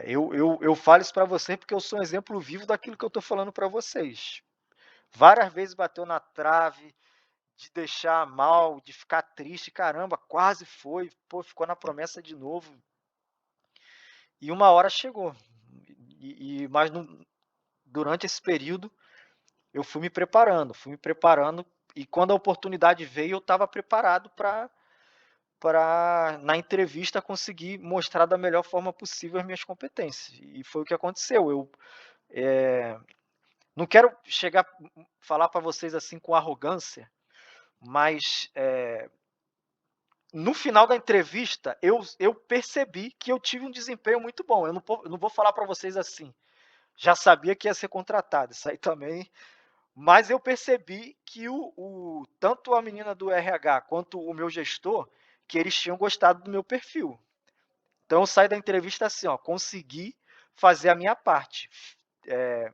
Eu falo isso para você porque eu sou um exemplo vivo daquilo que eu estou falando para vocês. Várias vezes bateu na trave, de deixar mal, de ficar triste, caramba, quase foi, pô, ficou na promessa de novo. E uma hora chegou. Mas durante esse período eu fui me preparando e quando a oportunidade veio eu estava preparado para na entrevista conseguir mostrar da melhor forma possível as minhas competências. E foi o que aconteceu. Eu, eh, não quero chegar falar para vocês, assim, com arrogância, mas, no final da entrevista eu percebi que eu tive um desempenho muito bom. Eu não vou falar para vocês assim: "Já sabia que ia ser contratado", isso aí também. Mas eu percebi que tanto a menina do RH quanto o meu gestor, que eles tinham gostado do meu perfil. Então eu saí da entrevista assim, ó, consegui fazer a minha parte, eh,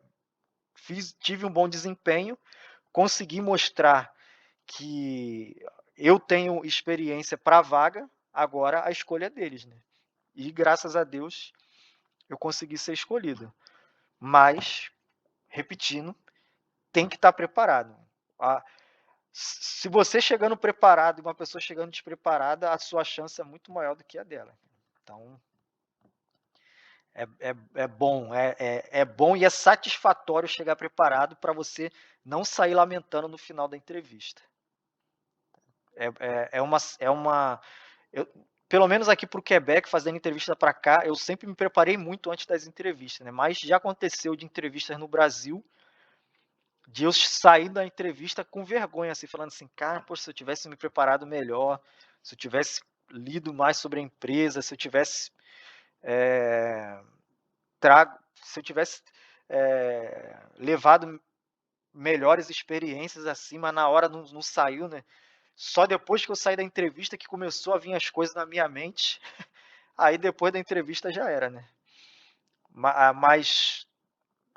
tive um bom desempenho, consegui mostrar que eu tenho experiência para a vaga, agora a escolha é deles, né. E graças a Deus eu consegui ser escolhido. Mas, repetindo, tem que estar preparado. A Se você chegando preparado e uma pessoa chegando despreparada, a sua chance é muito maior do que a dela. Então, é bom, é bom e é satisfatório chegar preparado para você não sair lamentando no final da entrevista. É uma eu pelo menos aqui para o Quebec, fazendo entrevista para cá, eu sempre me preparei muito antes das entrevistas, né, mas já aconteceu de entrevistas no Brasil, de eu sair da entrevista com vergonha, assim, falando assim: "Cara, poxa, se eu tivesse me preparado melhor, se eu tivesse lido mais sobre a empresa, se eu tivesse, eh, trago se eu tivesse, levado melhores experiências, assim", mas na hora não saiu, né. Só depois que eu saí da entrevista que começou a vir as coisas na minha mente, aí depois da entrevista já era, né. Mas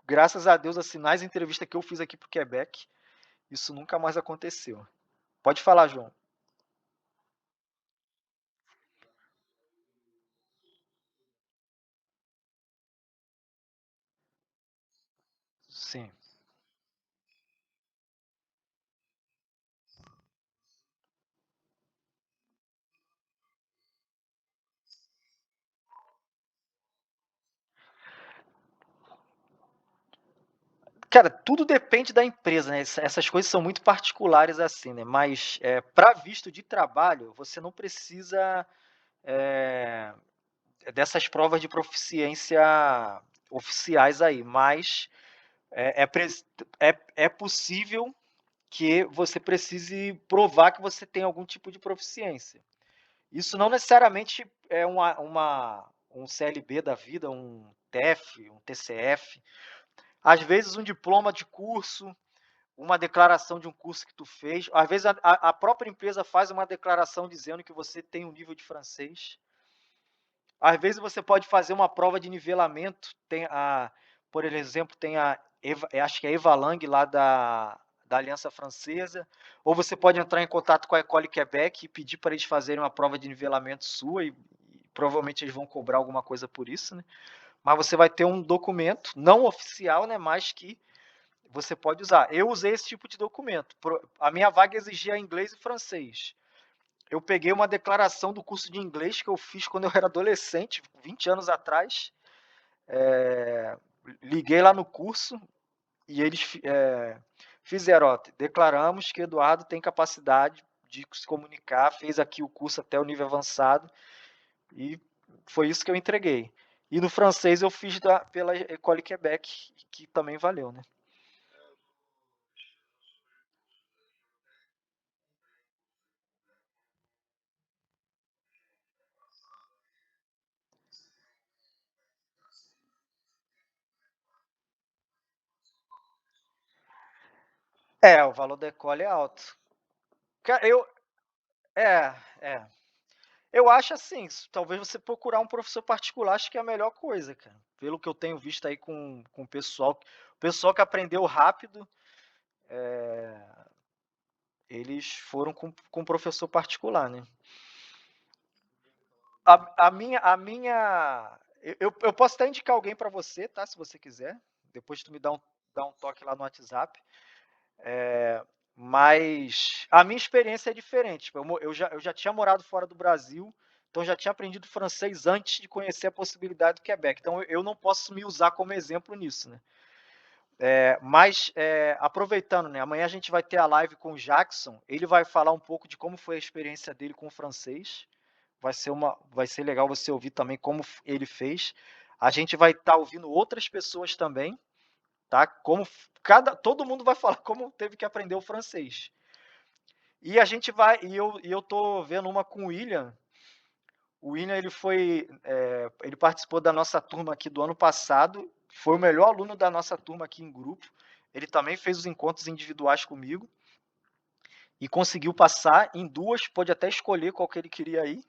graças a Deus, assim, nas entrevistas que eu fiz aqui para o Quebec, isso nunca mais aconteceu. Pode falar, João. Sim. Cara, tudo depende da empresa, né, essas coisas são muito particulares, assim, né, mas, pra visto de trabalho, você não precisa, eh, dessas provas de proficiência oficiais aí, mas é possível que você precise provar que você tem algum tipo de proficiência. Isso não necessariamente é um CLB da vida, um TEF, um TCF. Às vezes um diploma de curso, uma declaração de um curso que tu fez, às vezes a própria empresa faz uma declaração dizendo que você tem um nível de francês. Às vezes você pode fazer uma prova de nivelamento, por exemplo, tem acho que é a Evalang lá da Aliança Francesa, ou você pode entrar em contato com a Ecole Quebec e pedir para eles fazerem uma prova de nivelamento sua e provavelmente eles vão cobrar alguma coisa por isso, né. mas você vai ter um documento não oficial, né, mas que você pode usar. Eu usei esse tipo de documento. A minha vaga exigia inglês e francês. Eu peguei uma declaração do curso de inglês que eu fiz quando eu era adolescente, 20 anos atrás. Liguei lá no curso e eles fizeram, ó, declaramos que Eduardo tem capacidade de se comunicar, fez aqui o curso até o nível avançado e foi isso que eu entreguei. E no francês eu fiz pela École Québec, que também valeu, né? O valor da École é alto. Cara, é, é. Eu acho assim, talvez você procurar um professor particular, acho que é a melhor coisa, cara. Pelo que eu tenho visto aí com o pessoal que aprendeu rápido, eles foram com professor particular, né? Eu posso até indicar alguém para você, tá? Se você quiser. Depois tu me dá um toque lá no WhatsApp. Mas a minha experiência é diferente. Tipo, eu já tinha morado fora do Brasil, então já tinha aprendido francês antes de conhecer a possibilidade do Quebec. Então eu não posso me usar como exemplo nisso, né? Mas aproveitando, né? Amanhã a gente vai ter a live com o Jackson. Ele vai falar um pouco de como foi a experiência dele com o francês. Vai ser legal você ouvir também como ele fez. A gente vai estar ouvindo outras pessoas também, tá? Todo mundo vai falar como teve que aprender o francês. E a gente vai, e eu tô vendo uma com o William. O William ele participou da nossa turma aqui do ano passado. Foi o melhor aluno da nossa turma aqui em grupo. Ele também fez os encontros individuais comigo e conseguiu passar em duas. Pôde até escolher qual que ele queria ir.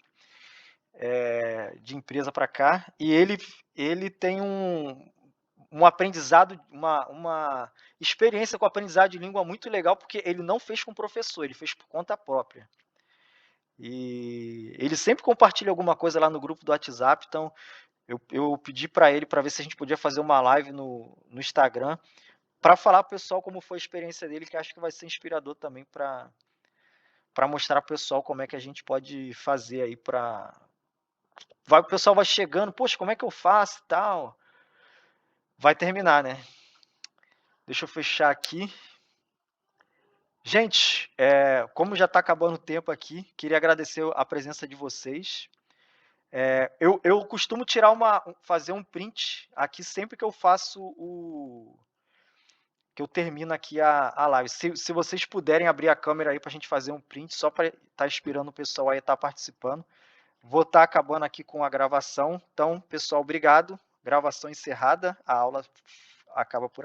De empresa para cá, e ele tem um aprendizado, uma experiência com aprendizado de língua muito legal, porque ele não fez com professor, ele fez por conta própria. E ele sempre compartilha alguma coisa lá no grupo do WhatsApp, então eu pedi para ele para ver se a gente podia fazer uma live no Instagram para falar para o pessoal como foi a experiência dele, que acho que vai ser inspirador também para mostrar para o pessoal como é que a gente pode fazer aí o pessoal vai chegando, poxa, como é que eu faço e tal? Vai terminar, né? Deixa eu fechar aqui. Gente, como já está acabando o tempo aqui, queria agradecer a presença de vocês. Eu costumo fazer um print aqui sempre que eu faço que eu termino aqui a live. Se vocês puderem abrir a câmera aí para a gente fazer um print, só para estar inspirando o pessoal aí a estar participando. Vou estar acabando aqui com a gravação. Então, pessoal, obrigado. Gravação encerrada. A aula acaba por aqui.